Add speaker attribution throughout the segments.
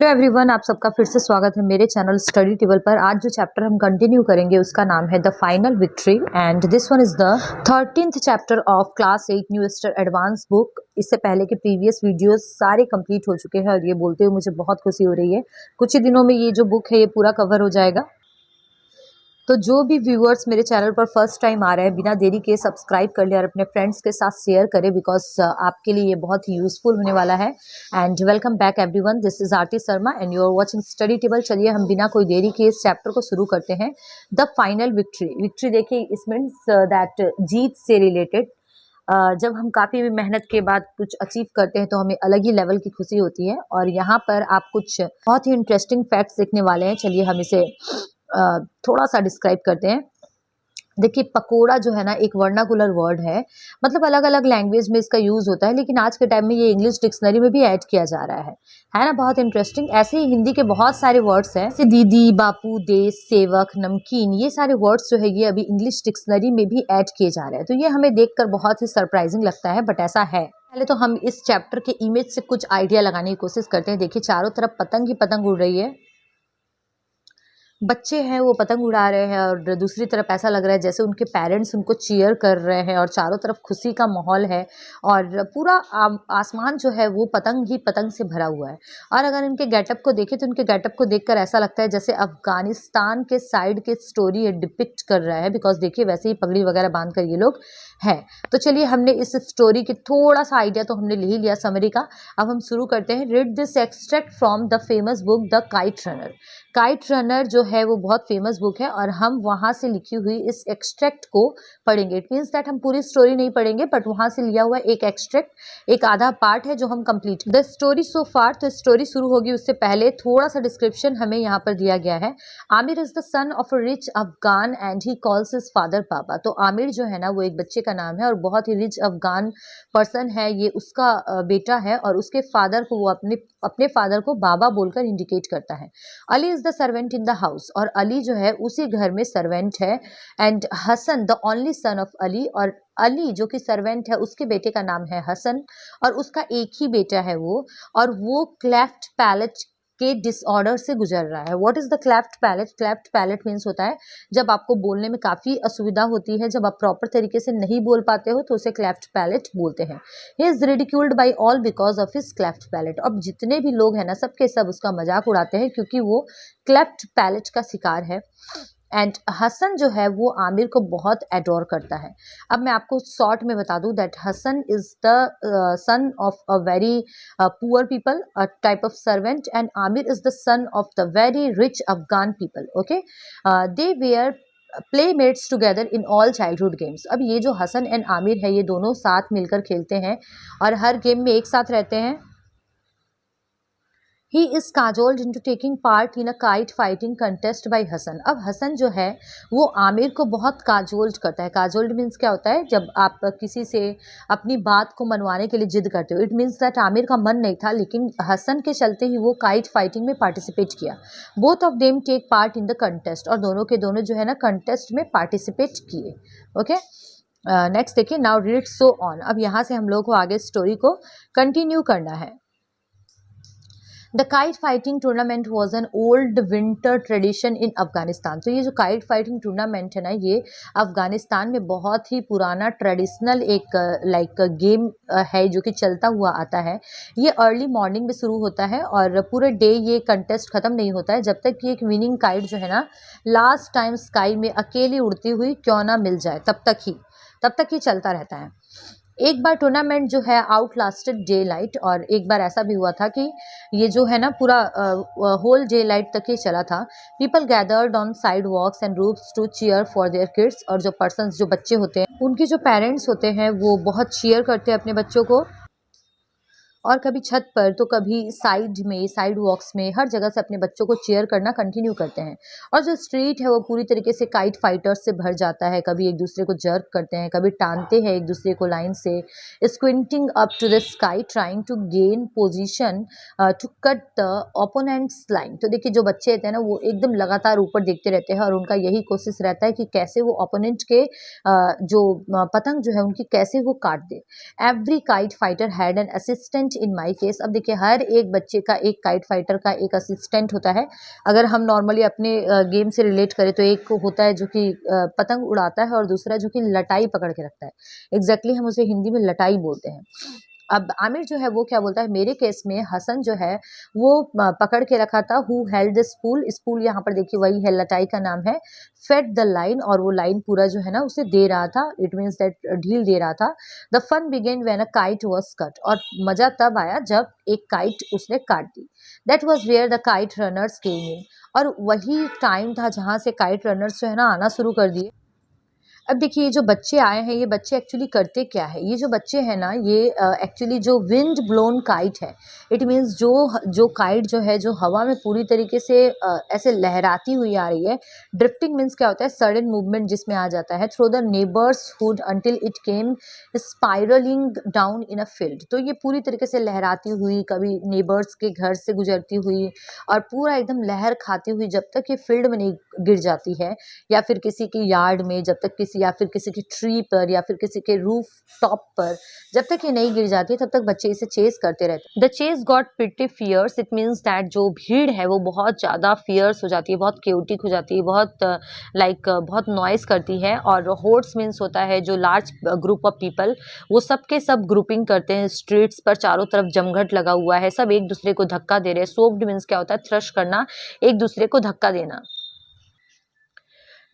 Speaker 1: Hello everyone, आप सबका फिर से स्वागत है मेरे चैनल स्टडी टेबल पर। आज जो चैप्टर हम कंटिन्यू करेंगे उसका नाम है the final victory and this one is the 13th chapter of class 8 new Easter advance book. इससे पहले के प्रीवियस वीडियोस सारे कंप्लीट हो चुके हैं और ये बोलते हुए मुझे बहुत खुशी हो रही है। कुछ ही दिनों में ये जो बुक है ये पूरा कवर हो जाएगा। तो जो भी व्यूअर्स मेरे चैनल पर फर्स्ट टाइम आ रहे हैं, बिना देरी के सब्सक्राइब कर ले और अपने फ्रेंड्स के साथ शेयर करें बिकॉज आपके लिए ये बहुत ही यूजफुल होने वाला है। And welcome back everyone, this is Aarti Sharma and you are watching study table. चलिए हम बिना कोई देरी के इस चैप्टर को शुरू करते हैं। The final victory. विक्ट्री देखिए, इस मीन्स दैट जीत से रिलेटेड। जब हम काफ़ी भी मेहनत के बाद कुछ अचीव करते हैं तो हमें अलग ही लेवल की खुशी होती है। और यहाँ पर आप कुछ बहुत ही इंटरेस्टिंग फैक्ट्स देखने वाले हैं। चलिए हम इसे थोड़ा सा डिस्क्राइब करते हैं। देखिए, पकोड़ा जो है ना एक वर्नाकुलर वर्ड है, मतलब अलग अलग लैंग्वेज में इसका यूज होता है, लेकिन आज के टाइम में ये इंग्लिश डिक्शनरी में भी ऐड किया जा रहा है ना। बहुत इंटरेस्टिंग। ऐसे ही हिंदी के बहुत सारे वर्ड्स हैं, जैसे दीदी, बापू, देश, सेवक, नमकीन। ये सारे वर्ड्स जो है ये अभी इंग्लिश डिक्शनरी में भी ऐड किए जा रहे हैं। तो ये हमें देखकर बहुत ही सरप्राइजिंग लगता है, बट ऐसा है। पहले तो हम इस चैप्टर के इमेज से कुछ आइडिया लगाने की कोशिश करते हैं। देखिए, चारों तरफ पतंग ही पतंग उड़ रही है, बच्चे हैं वो पतंग उड़ा रहे हैं और दूसरी तरफ ऐसा लग रहा है जैसे उनके पेरेंट्स उनको चीयर कर रहे हैं और चारों तरफ खुशी का माहौल है और पूरा आसमान जो है वो पतंग ही पतंग से भरा हुआ है। और अगर इनके गेटअप को देखें तो इनके गेटअप को देखकर ऐसा लगता है जैसे अफगानिस्तान के साइड के स्टोरी ये डिपिक्ट कर रहा है, बिकॉज देखिए वैसे ही पगड़ी वगैरह बांध कर ये लोग है। तो चलिए, हमने इस स्टोरी के थोड़ा सा आइडिया तो हमने ले ही लिया समरी का। अब हम शुरू करते हैं। Read this extract from the famous book the kite runner. Kite runner जो है वो बहुत फेमस बुक है और हम वहां से लिखी हुई इस एक्सट्रैक्ट को पढ़ेंगे। इट मीन्स दैट हम पूरी स्टोरी नहीं पढ़ेंगे, बट वहां से लिया हुआ एक एक्सट्रैक्ट, एक आधा पार्ट है जो हम कंप्लीट द स्टोरी सो फार। तो स्टोरी शुरू होगी उससे पहले थोड़ा सा डिस्क्रिप्शन हमें यहाँ पर दिया गया है। Aamir is the son of a rich Afghan and he calls his father पापा। तो आमिर जो है ना वो एक बच्चे का नाम है और बहुत ही रिच अफगान पर्सन है, ये उसका बेटा है और उसके फादर को वो अपने फादर को बाबा बोलकर इंडिकेट करता है। Ali is the servant in the house, और अली जो है उसी घर में सर्वेंट है। And Hasan the only son of Ali, और अली जो कि सर्वेंट है उसके बेटे का नाम है हसन और उसका एक ही बेटा है वो, और वो क्लेफ्ट पैलेट के डिसऑर्डर से गुजर रहा है। What is the cleft palate? Cleft palate means होता है जब आपको बोलने में काफी असुविधा होती है, जब आप प्रॉपर तरीके से नहीं बोल पाते हो तो उसे क्लेफ्ट पैलेट बोलते हैं। He is ridiculed by all because of his cleft palate. अब जितने भी लोग हैं ना सबके सब उसका मजाक उड़ाते हैं क्योंकि वो क्लेफ्ट पैलेट का शिकार है। एंड हसन जो है वो आमिर को बहुत एडोर करता है। अब मैं आपको शॉर्ट में बता दूं that Hasan is the son of a very poor people, a type of servant, and Amir is the son of the very rich Afghan people. Okay, they were playmates together in all childhood games. अब ये जो Hasan and Aamir है ये दोनों साथ मिलकर खेलते हैं और हर गेम में एक साथ रहते हैं। He is cajoled into taking part in a kite fighting contest by Hasan. अब हसन जो है वो आमिर को बहुत काजोल्ड करता है। काजोल्ड मीन्स क्या होता है? जब आप किसी से अपनी बात को मनवाने के लिए जिद करते हो। इट मीन्स दैट आमिर का मन नहीं था, लेकिन हसन के चलते ही वो काइट फाइटिंग में पार्टिसिपेट किया। Both of them take part in the contest, और दोनों के दोनों जो है ना कंटेस्ट में पार्टिसिपेट किए। ओके, नेक्स्ट देखिए, नाउ रीड सो ऑन। अब यहाँ से हम लोग को आगे स्टोरी को कंटिन्यू करना है। The kite fighting tournament was an old winter tradition in Afghanistan. तो ये जो काइट फाइटिंग टूर्नामेंट है ना ये अफगानिस्तान में बहुत ही पुराना ट्रेडिशनल एक लाइक गेम है जो कि चलता हुआ आता है। ये अर्ली मॉर्निंग में शुरू होता है और पूरे डे ये कंटेस्ट खत्म नहीं होता है जब तक कि एक विनिंग काइट जो है ना लास्ट टाइम स्काई में अकेली उड़ती हुई क्यों ना मिल जाए, तब तक ही चलता रहता है। एक बार टूर्नामेंट जो है आउट लास्टेड डे लाइट, और एक बार ऐसा भी हुआ था कि ये जो है ना पूरा होल डे लाइट तक ही चला था। People gathered on sidewalks and roofs to cheer for their kids, और जो पर्सन्स जो बच्चे होते हैं उनके जो पेरेंट्स होते हैं वो बहुत चीयर करते हैं अपने बच्चों को, और कभी छत पर तो कभी साइड में, साइड वॉक्स में, हर जगह से अपने बच्चों को चीयर करना कंटिन्यू करते हैं। और जो स्ट्रीट है वो पूरी तरीके से काइट फाइटर्स से भर जाता है। कभी एक दूसरे को जर्क करते हैं, कभी टानते हैं एक दूसरे को लाइन से, squinting up to the sky trying to gain position to cut the opponent's line. तो देखिए जो बच्चे होते हैं ना वो एकदम लगातार ऊपर देखते रहते हैं और उनका यही कोशिश रहता है कि कैसे वो ओपोनेंट के जो पतंग जो है उनकी कैसे वो काट दे। Every kite fighter had an assistant in my case, अब देखिए हर एक बच्चे का एक काइट फाइटर का एक असिस्टेंट होता है। अगर हम नॉर्मली अपने गेम से रिलेट करें तो एक होता है जो कि पतंग उड़ाता है और दूसरा जो कि लटाई पकड़ के रखता है। एग्जैक्टली हम उसे हिंदी में लटाई बोलते हैं। अब आमिर जो है वो क्या बोलता है, मेरे केस में हसन जो है वो पकड़ के रखा था, who held the spool, spool यहाँ पर देखिए वही है, लटाई का नाम है, फेड द लाइन, और वो लाइन पूरा जो है ना उसे दे रहा था, इट मीन्स दैट ढील दे रहा था। The fun began when a kite was cut, और मजा तब आया जब एक काइट उसने काट दी। That was where the kite runners came in, और वही टाइम था जहां से काइट रनर्स जो है ना आना शुरू कर दिए। अब देखिए ये जो बच्चे आए हैं, ये बच्चे एक्चुअली करते क्या है, ये जो बच्चे हैं ना ये एक्चुअली जो विंड ब्लोन काइट है, इट मीन्स जो जो काइट जो है जो हवा में पूरी तरीके से ऐसे लहराती हुई आ रही है। ड्रिफ्टिंग मीन्स क्या होता है, सडन मूवमेंट जिसमें आ जाता है, through the neighbours hood until it came spiralling down in a field. तो ये पूरी तरीके से लहराती हुई, कभी नेबर्स के घर से गुजरती हुई और पूरा एकदम लहर खाती हुई जब तक ये फील्ड में नहीं गिर जाती है, या फिर किसी की यार्ड में जब तक किसी, या फिर किसी की ट्री पर, या फिर किसी के रूफ टॉप पर जब तक ये नहीं गिर जाती तब तक बच्चे इसे चेस करते रहते हैं। The chase got pretty fierce, it means that जो भीड़ है वो बहुत ज़्यादा फियर्स हो जाती है, बहुत क्योटिक हो जाती है, बहुत बहुत नॉइस करती है। और होर्ड्स मीन्स होता है जो लार्ज ग्रुप ऑफ पीपल, वो सब के सब ग्रुपिंग करते हैं, स्ट्रीट्स पर चारों तरफ जमघट लगा हुआ है, सब एक दूसरे को धक्का दे रहे हैं। सोफ्ड मीन्स क्या होता है, थ्रश करना, एक दूसरे को धक्का देना।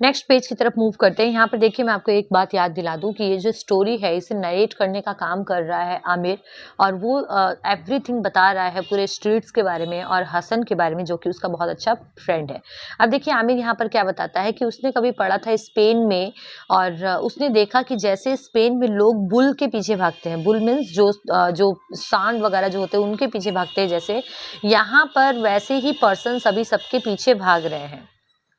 Speaker 1: नेक्स्ट पेज की तरफ मूव करते हैं। यहाँ पर देखिए मैं आपको एक बात याद दिला दूं कि ये जो स्टोरी है इसे नरेट करने का काम कर रहा है आमिर, और वो एवरीथिंग बता रहा है पूरे स्ट्रीट्स के बारे में और हसन के बारे में जो कि उसका बहुत अच्छा फ्रेंड है। अब देखिए आमिर यहाँ पर क्या बताता है कि उसने कभी पढ़ा था स्पेन में, और उसने देखा कि जैसे स्पेन में लोग बुल के पीछे भागते हैं, बुल मीन्स जो सांड वगैरह जो होते हैं उनके पीछे भागते हैं, जैसे यहाँ पर वैसे ही पर्सन सभी सबके पीछे भाग रहे हैं।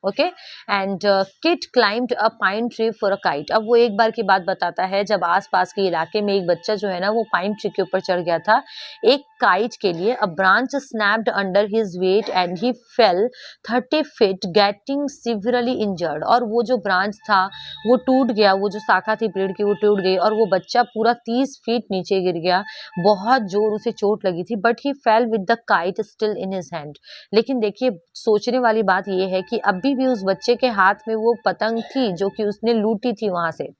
Speaker 1: Okay, and kid climbed a pine tree for a kite. अब वो एक बार की बात बताता है जब आसपास के इलाके में एक बच्चा जो है ना वो पाइन ट्री के ऊपर चढ़ गया था एक काइट के लिए। A branch snapped under his weight and he fail 30 feet getting severely injured. और वो जो ब्रांच था वो टूट गया, वो जो शाखा थी पेड़ की वो टूट गई और वो बच्चा पूरा 30 फीट नीचे गिर गया, बहुत जोर उसे चोट लगी थी। But he fail with the kite still in his hand. लेकिन देखिए सोचने वाली बात यह है कि अभी भी उस बच्चे के हाथ में वो पतंग थी जो कि उसने लूटी थी वहां से।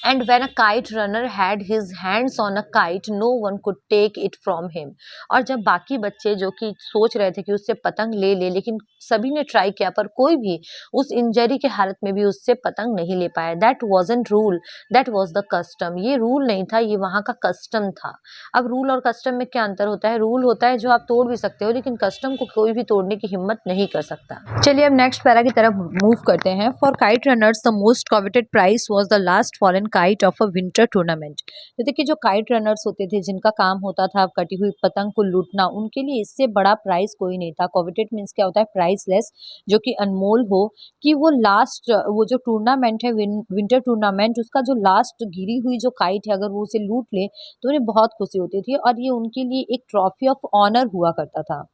Speaker 1: And when a kite runner had his hands on a kite, no one could take it from him. और जब बाकी बच्चे जो कि सोच रहे थे कि उससे पतंग ले ले, लेकिन सभी ने ट्राई किया पर कोई भी उस इंजरी के हालत में भी उससे पतंग नहीं ले पाया। That wasn't rule, that was the custom. ये रूल नहीं था, ये वहां का कस्टम था। अब रूल और कस्टम में क्या अंतर होता है, रूल होता है जो आप तोड़ भी सकते हो, लेकिन कस्टम को कोई भी तोड़ने की हिम्मत नहीं कर सकता। चलिए अब नेक्स्ट पैरा की तरफ मूव करते हैं। For kite runners the most coveted prize was the last fallen kite of a winter tournament. तो देखिए जो काइट रनर्स होते थे जिनका काम होता था कटी हुई पतंग को लूटना, उनके लिए इससे बड़ा प्राइस कोई नहीं था। कॉवेटेड मीन्स क्या होता है, प्राइसलेस, जो कि अनमोल हो, कि वो लास्ट वो जो टूर्नामेंट है विंटर टूर्नामेंट, उसका जो लास्ट गिरी हुई जो काइट है अगर वो उसे लूट ले तो उन्हें बहुत खुशी होती थी, और ये उनके लिए एक ट्रॉफी ऑफ ऑनर हुआ करता था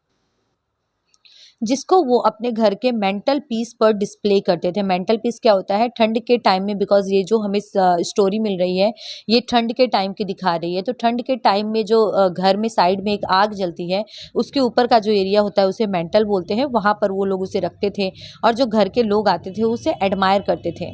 Speaker 1: जिसको वो अपने घर के मेंटल पीस पर डिस्प्ले करते थे। मेंटल पीस क्या होता है, ठंड के टाइम में, बिकॉज ये जो हमें स्टोरी मिल रही है ये ठंड के टाइम की दिखा रही है, तो ठंड के टाइम में जो घर में साइड में एक आग जलती है उसके ऊपर का जो एरिया होता है उसे मेंटल बोलते हैं, वहाँ पर वो लोग उसे रखते थे और जो घर के लोग आते थे उसे एडमायर करते थे।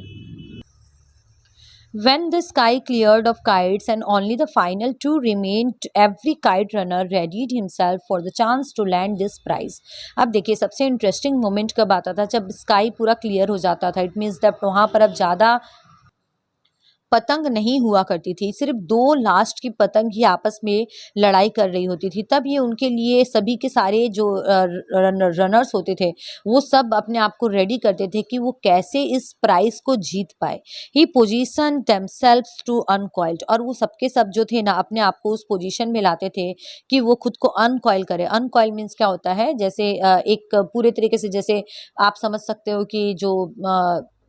Speaker 1: When the sky cleared of kites and only the final two remained, every kite runner readied himself for the chance to land this prize. अब देखिए सबसे इंटरेस्टिंग मोमेंट कब आता था, जब स्काई पूरा क्लियर हो जाता था। इट मीन्स दैट वहाँ पर अब ज़्यादा पतंग नहीं हुआ करती थी, सिर्फ 2 लास्ट की पतंग ही आपस में लड़ाई कर रही होती थी। तब ये उनके लिए सभी के सारे जो रनर्स होते थे वो सब अपने आप को रेडी करते थे कि वो कैसे इस प्राइज को जीत पाए। ही पोजीशन देमसेल्व्स टू अनकॉइल्ड, और वो सबके सब जो थे ना अपने आप को उस पोजीशन में लाते थे कि वो खुद को अनकॉइल करे। अनकॉइल मीन्स क्या होता है, जैसे एक पूरे तरीके से, जैसे आप समझ सकते हो कि जो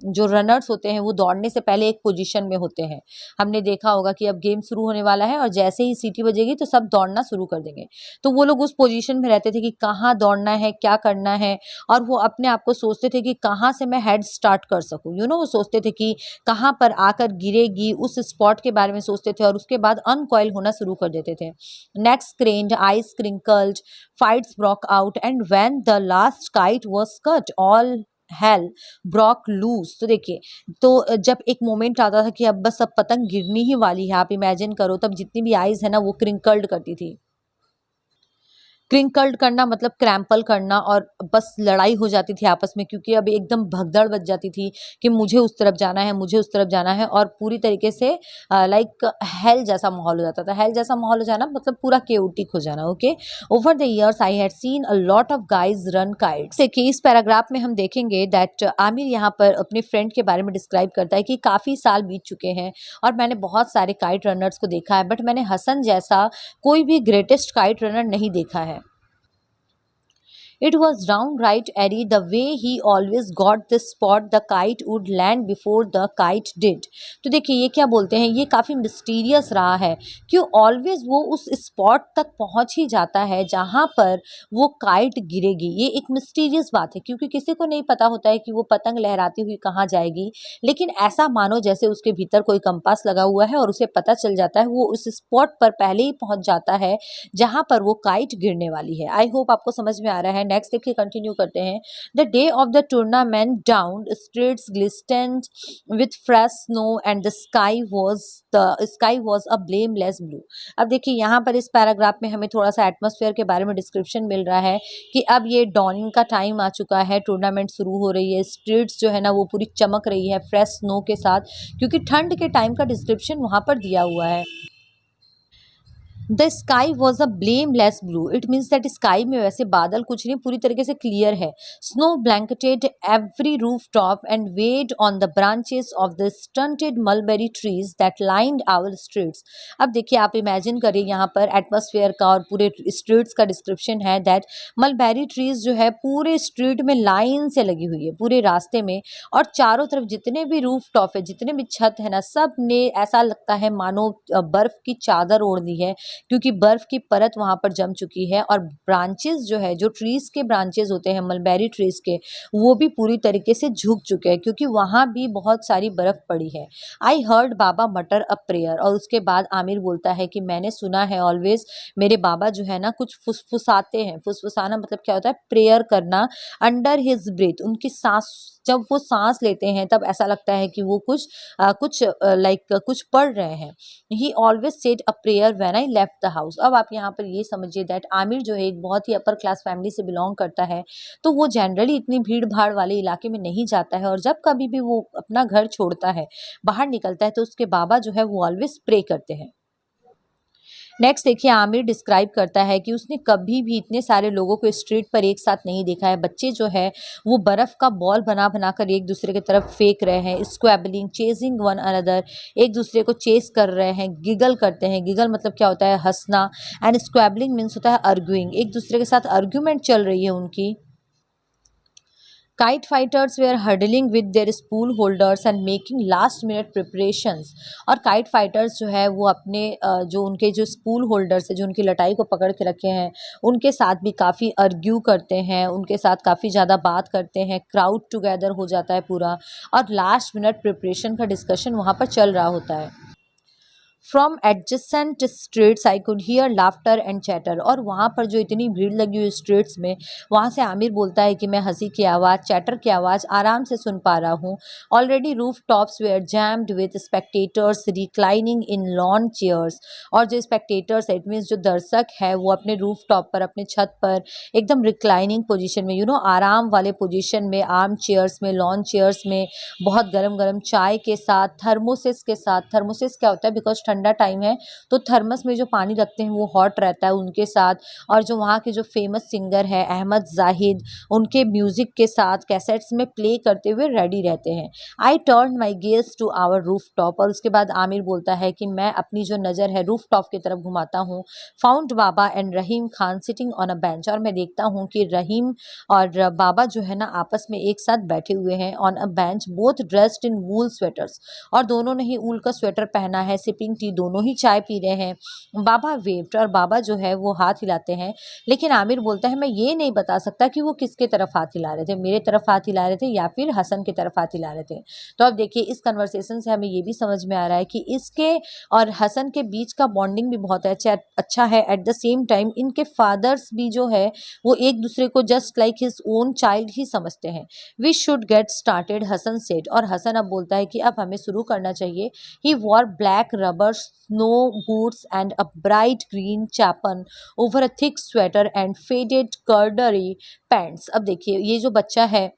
Speaker 1: जो रनर्स होते हैं वो दौड़ने से पहले एक पोजीशन में होते हैं। हमने देखा होगा कि अब गेम शुरू होने वाला है और जैसे ही सीटी बजेगी तो सब दौड़ना शुरू कर देंगे। तो वो लोग उस पोजीशन में रहते थे कि कहाँ दौड़ना है, क्या करना है, और वो अपने आप को सोचते थे कि कहाँ से मैं हेड स्टार्ट कर सकूँ। वो सोचते थे कि कहाँ पर आकर गिरेगी, उस स्पॉट के बारे में सोचते थे और उसके बाद अनकॉइल होना शुरू कर देते थे। Necks craned, eyes crinkled, fights broke out, and when the last kite was cut, all hell broke loose। तो देखिए, तो जब एक मोमेंट आता था कि अब बस अब पतंग गिरनी ही वाली है, आप इमेजिन करो, तब जितनी भी आइज है ना वो क्रिंकल्ड करती थी। क्रिंकल्ड करना मतलब क्रैम्पल करना, और बस लड़ाई हो जाती थी आपस में, क्योंकि अब एकदम भगदड़ बच जाती थी कि मुझे उस तरफ जाना है, मुझे उस तरफ जाना है, और पूरी तरीके से लाइक हेल जैसा माहौल हो जाता था। हेल जैसा माहौल हो जाना मतलब पूरा केओटिक हो जाना। Okay, over the years I had seen a lot of guys run kites. देखिए, इस पैराग्राफ में हम देखेंगे दैट आमिर यहाँ पर अपने फ्रेंड के बारे में डिस्क्राइब करता है कि काफ़ी साल बीत चुके हैं और मैंने बहुत सारे काइट रनर्स को देखा है, बट मैंने हसन जैसा कोई भी ग्रेटेस्ट काइट रनर नहीं देखा है। It was downright airy the way he always got the spot the kite would land before the kite did। तो देखिए, ये क्या बोलते हैं, ये काफ़ी मिस्टीरियस रहा है कि ऑलवेज वो उस स्पॉट तक पहुंच ही जाता है जहां पर वो काइट गिरेगी। ये एक मिस्टीरियस बात है क्योंकि किसी को नहीं पता होता है कि वो पतंग लहराती हुई कहाँ जाएगी, लेकिन ऐसा मानो जैसे उसके भीतर कोई कंपास लगा हुआ है और उसे पता चल जाता है, वो उस स्पॉट पर पहले ही पहुंच जाता है जहां पर वो काइट गिरने वाली है। आई होप आपको समझ में आ रहा है। नेक्स्ट देखिए, कंटिन्यू करते हैं। The day of the tournament down streets glistened with fresh snow and the sky was a blameless blue. अब देखिए, यहाँ पर इस पैराग्राफ में हमें थोड़ा सा एटमॉस्फेयर के बारे में डिस्क्रिप्शन मिल रहा है कि अब ये डॉनिंग का टाइम आ चुका है, टूर्नामेंट शुरू हो रही है, स्ट्रीट्स जो है ना वो पूरी चमक रही है फ्रेश स्नो के साथ, क्योंकि ठंड के टाइम का डिस्क्रिप्शन वहाँ पर दिया हुआ है। The sky was a blameless blue, it means that sky में वैसे बादल कुछ नहीं, पूरी तरीके से क्लियर है। Snow blanketed every roof top and weighed on the branches of the stunted mulberry trees that lined our streets. अब देखिए, आप इमेजिन करिए, यहाँ पर एटमॉस्फेयर का और पूरे स्ट्रीट्स का डिस्क्रिप्शन है दैट मलबेरी ट्रीज जो है पूरे स्ट्रीट में लाइन से लगी हुई है, पूरे रास्ते में, और चारों तरफ जितने भी रूफ टॉप है, जितने भी छत है ना, सब ने ऐसा लगता है मानो बर्फ की चादर ओढ़ दी है, क्योंकि बर्फ की परत वहां पर जम चुकी है। और ब्रांचेस जो है, जो ट्रीज के ब्रांचेस होते हैं मलबेरी ट्रीज के, वो भी पूरी तरीके से झुक चुके हैं क्योंकि वहां भी बहुत सारी बर्फ पड़ी है। आई हर्ड बाबा मटर अ प्रेयर, और उसके बाद आमिर बोलता है कि मैंने सुना है ऑलवेज मेरे बाबा जो है ना कुछ फुसफुसाते हैं। फुसफुसाना मतलब क्या होता है, प्रेयर करना। अंडर हिज ब्रीथ, उनकी सांस, जब वो सांस लेते हैं तब ऐसा लगता है कि वो कुछ लाइक कुछ पढ़ रहे हैं। ही always said a prayer when I left the house. अब आप यहाँ पर ये समझिए दैट आमिर जो है एक बहुत ही अपर क्लास फैमिली से बिलोंग करता है, तो वो जनरली इतनी भीड़ भाड़ वाले इलाके में नहीं जाता है, और जब कभी भी वो अपना घर छोड़ता है, बाहर निकलता है, तो उसके बाबा जो है वो ऑलवेज प्रे करते हैं। नेक्स्ट देखिए, आमिर डिस्क्राइब करता है कि उसने कभी भी इतने सारे लोगों को स्ट्रीट पर एक साथ नहीं देखा है। बच्चे जो है वो बर्फ का बॉल बना बना कर एक दूसरे की तरफ फेंक रहे हैं, स्क्वैबलिंग, चेजिंग वन अनदर, एक दूसरे को चेस कर रहे हैं, गिगल करते हैं। गिगल मतलब क्या होता है, हंसना, एंड स्क्वैबलिंग मीन्स होता है आर्ग्यूइंग, एक दूसरे के साथ आर्ग्यूमेंट चल रही है उनकी। Kite fighters were huddling with their spool holders and making last minute preparations। और काइट फाइटर्स जो है वो अपने जो उनके जो स्पूल होल्डर्स है, जो उनकी लटाई को पकड़ के रखे हैं, उनके साथ भी काफ़ी अर्ग्यू करते हैं, उनके साथ काफ़ी ज़्यादा बात करते हैं, क्राउड टुगेदर हो जाता है पूरा, और लास्ट मिनट प्रिपरेशन का डिस्कशन वहाँ पर चल रहा होता है। From adjacent streets I could hear laughter and chatter. और वहाँ पर जो इतनी भीड़ लगी हुई स्ट्रीट्स में, वहाँ से आमिर बोलता है कि मैं हंसी की आवाज़, चैटर की आवाज़ आराम से सुन पा रहा हूँ। Already rooftops were jammed with spectators reclining in lawn chairs. और जो स्पेक्टेटर्स है, इट मीन्स जो दर्शक है, वो अपने रूफ टॉप पर, अपने छत पर एकदम रिक्लाइनिंग पोजिशन में, आराम वाले पोजिशन में, आर्म चेयर्स में, लॉन चेयर्स में, बहुत गर्म गर्म चाय के साथ, थर्मोसिस के साथ। थर्मोसिस क्या होता है, बिकॉज ठंडा टाइम है तो थर्मस में जो पानी रखते हैं वो हॉट रहता है उनके साथ। और जो वहाँ के जो फेमस सिंगर है अहमद जाहिद, उनके म्यूजिक के साथ कैसेट्स में प्ले करते हुए रेडी रहते हैं। I turn my gaze to our rooftop, और उसके बाद आमिर बोलता है कि मैं अपनी जो नज़र है रूफ टॉप की तरफ घुमाता हूँ। Found Baba and Rahim Khan sitting on a bench, और मैं देखता हूँ कि रहीम और बाबा जो है ना आपस में एक साथ बैठे हुए हैं on a bench, both dressed in wool sweaters, और दोनों ने ही ऊल का स्वेटर पहना है। सिपिंग टी, दोनों ही चाय पी रहे हैं। बाबा वेव्ड, और बाबा जो है वो हाथ हिलाते हैं, लेकिन आमिर बोलता है मैं ये नहीं बता सकता कि वो किसके तरफ हाथ हिला रहे थे, मेरे तरफ हाथ हिला रहे थे या फिर हसन की तरफ हाथ हिला रहे थे। तो अब देखिए इस कन्वर्सेशन से हमें ये भी समझ में आ रहा है कि इसके और हसन के बीच का बॉन्डिंग भी बहुत अच्छा है। एट द सेम टाइम इनके फादर्स भी जो है वो एक दूसरे को just like his own child ही समझते हैं। We should get started, Hassan said, और हसन अब बोलता है कि अब हमें शुरू करना चाहिए। He wore black rubber snow boots and a bright green chapan over a thick sweater and faded corduroy pants. अब देखिए ये जो बच्चा है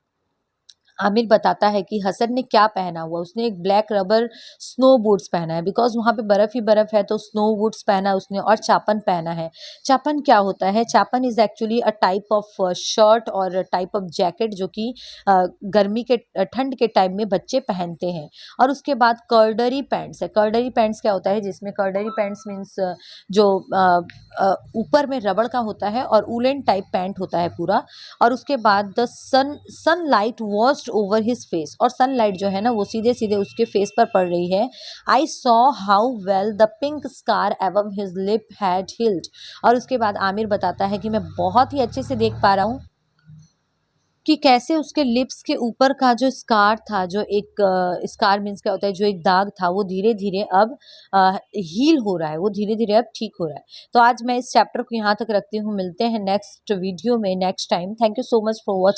Speaker 1: आमिर बताता है कि हसन ने क्या पहना हुआ, उसने एक ब्लैक रबर स्नो बूट्स पहना है, बिकॉज वहाँ पे बर्फ ही बर्फ है, तो स्नो बूट्स पहना है उसने, और चापन पहना है। चापन क्या होता है? Chapan is actually a type of shirt और टाइप ऑफ जैकेट जो कि गर्मी के ठंड के टाइम में बच्चे पहनते हैं। और उसके बाद कर्डरी पैंट्स है। कर्डरी पैंट्स क्या होता है? जिसमें कर्डरी पैंट्स मीन्स जो ऊपर में रबड़ का होता है और उलेन टाइप पैंट होता है पूरा। और उसके बाद the sunlight washed over his face, और सनलाइट जो है ना वो सीधे सीधे उसके फेस पर पड़ रही है। I saw how well the pink scar एवम हिज लिप हैड हील्ड, और उसके बाद आमिर बताता है कि मैं बहुत ही अच्छे से देख पा रहा हूँ कि कैसे उसके लिप्स के ऊपर का जो स्कार था, जो एक स्कार मीन्स क्या होता है, जो एक दाग था वो धीरे धीरे अब हील हो रहा है, वो धीरे धीरे अब ठीक हो रहा है। तो आज मैं इस चैप्टर को यहाँ तक रखती हूँ। मिलते हैं नेक्स्ट वीडियो में next time. Thank you so much for watching.